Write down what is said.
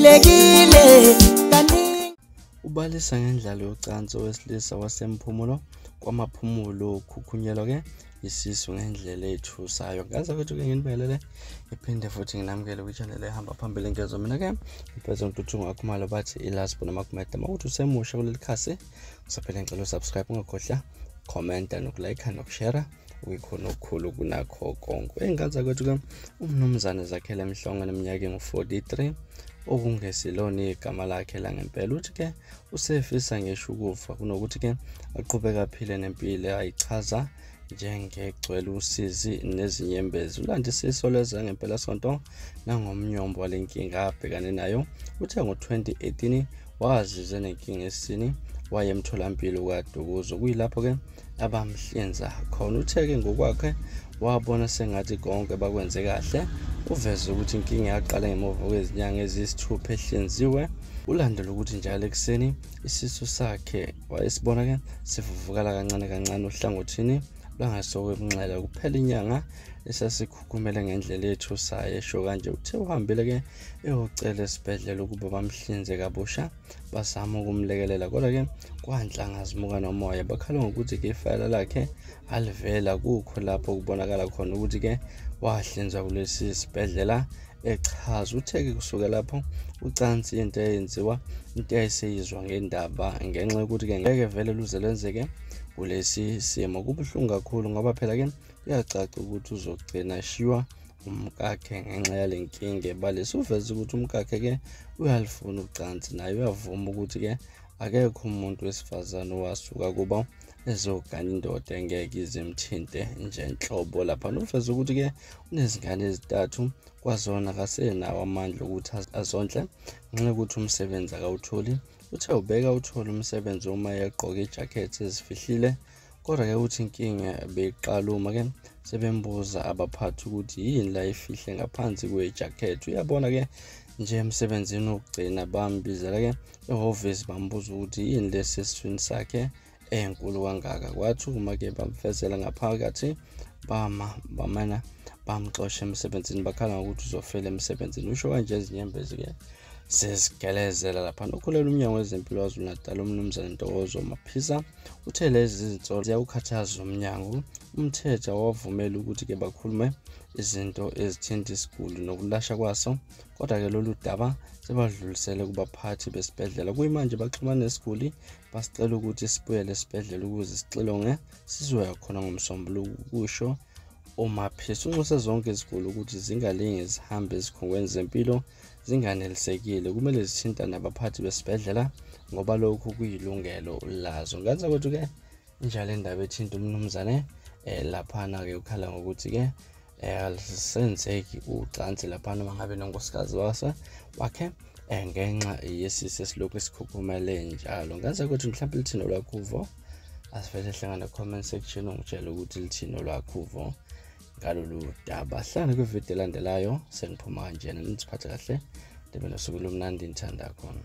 ubalulekile kaningi. uBalisa ngeNdlala yocansi owesilisa waseMphumulo waKwaMaphumulo wakhukhunyelelwa isisu ngendlela ethusayo. Ngaze ukuthi nginibelele iphinde futhi nginamukele kwi-channel ehamba phambili ngezo mina ngiphethe umtuthungo waKwaMaphumulo bathi ilaspo namakumeda. Mawuthi usemusha kuleli khasi usaphela ngicela usubscribe, ungakhohlwa comment nokulike nokushare ukukhona okukhulu kunakho konke. Engaza kwethu umnumzane zakhele emhlongo neminyaka engu-43 okungesilona igama lakhe la ngempela. Uthi usefisa ngisho ukufa kunokuthi aqhubeka aphile nempilo ayichaza njengegcwele usizi nezinyembezi. Ulandise isoleza ngempela sonto nangomnyombo walenkinga abhekane nayo. Uthe ngo-2018 wazize nenkinga esini waye emtholampilo kaDukuzo, kuyilapho abamhlinza khona. Uthe ngokwakhe wabona sengathi konke bakwenze kahle. Uveze ukuthi inkinga yaqala ngemuva kwezinyanga eziyisithupha ehlinziwe. Ulandela ukuthi njalo ekuseni isisu sakhe wayesibona sivuvukala kancane kancane ohlangothini lwangasokwemnxele. Kuphela inyanga esasikhukhumele ngendlela ethusayo esho kanje. Uthe uhambile eyocela esibhedlela ukuba bamhlinze kabusha bazama ukumlekelela, kodwa kwanhlangazimuka nomoya. Bakhala ngokuthi ifayela lakhe alivela kukho lapho kubonakala khona ukuthi wahlinzwa kulesi sibhedlela echaza. Uthe kusuka lapho ucansi into eyenziwa into ayiseyizwa ngendaba ngenxa yokuthi ngeke vele luze lenzeke kulesi simo. Kubuhlungu kakhulu ngoba phela kuyacaca ukuthi uzogcina shiwa umkakhe ngenxa yale nkinga ebalisa. Uveze ukuthi umkakhe uyalifuna ucansi, naye uyavuma ukuthi akekho umuntu wesifazane owasuka kuba ezogana indoda engeke izimthinte nje enhlobo lapha. Uveze ukuthi unezingane ezintathu kwazona akasenawo amandla ukuthi azondle ngenxa yokuthi umsebenzi akawutholi. Uthe ubeka uthola umsebenzi uma yagqoka ijacket ezifihlile, kodwa uthi inkinga beyiqala uma sebembuza abaphathi ukuthi yini la ifihle ngaphansi kwejacket. Uyabona nje emsebenzini wokugcina bambizela ehhovisi bambuza ukuthi yini lesi esiswini sakhe enkulu kangaka. Kwathi uma bamfezela ngaphakathi bamana bamxosha emsebenzini, bakhala ngokuthi uzofela emsebenzini. Usho kanje izinyembezi sezigelezela lapha. Nokhulela umnyango wezempilo waZulu Natal umnumzane Ntokozo Maphisa uthe lezi zinsolo ziyawukhathaza umnyango. Umthetho wavumela ukuthi bakhulume izinto ezithinta isiguli nokulashwa kwaso, kodwa lolu daba sebadlulisele kubaphathi besibhedlela. Kuyimanje baxhumana nesiguli basicela ukuthi sibuyele esibhedlela ukuze sixilonge sizoya khona ngomsombuluko. Kusho uMaphisa unxuse zonke iziguli ukuthi zingalingi zihambe ezikhungweni zempilo zinganelisekile, kumele zithinta nabaphathi besibhedlela ngoba lokhu kuyilungelo lazo. Ngaze kwethu njalo indaba ethinta umnumzane laphana ukhala ngokuthi alisenzeki ucansi laphana mangabe nonkosikazi wakhe ngenxa yesisu esilokhu esikhukhumele njalo. Ngaze kwethu mhlawumbe lithino lwakho asivele hlangana comment section ungitshela ukuthi lithino lwakho ngalolu daba. Hlangana kwivideo elandelayo sengiphuma kanjena. Niziphathe kahle, ndibe nosuku lomnandi nithanda khona.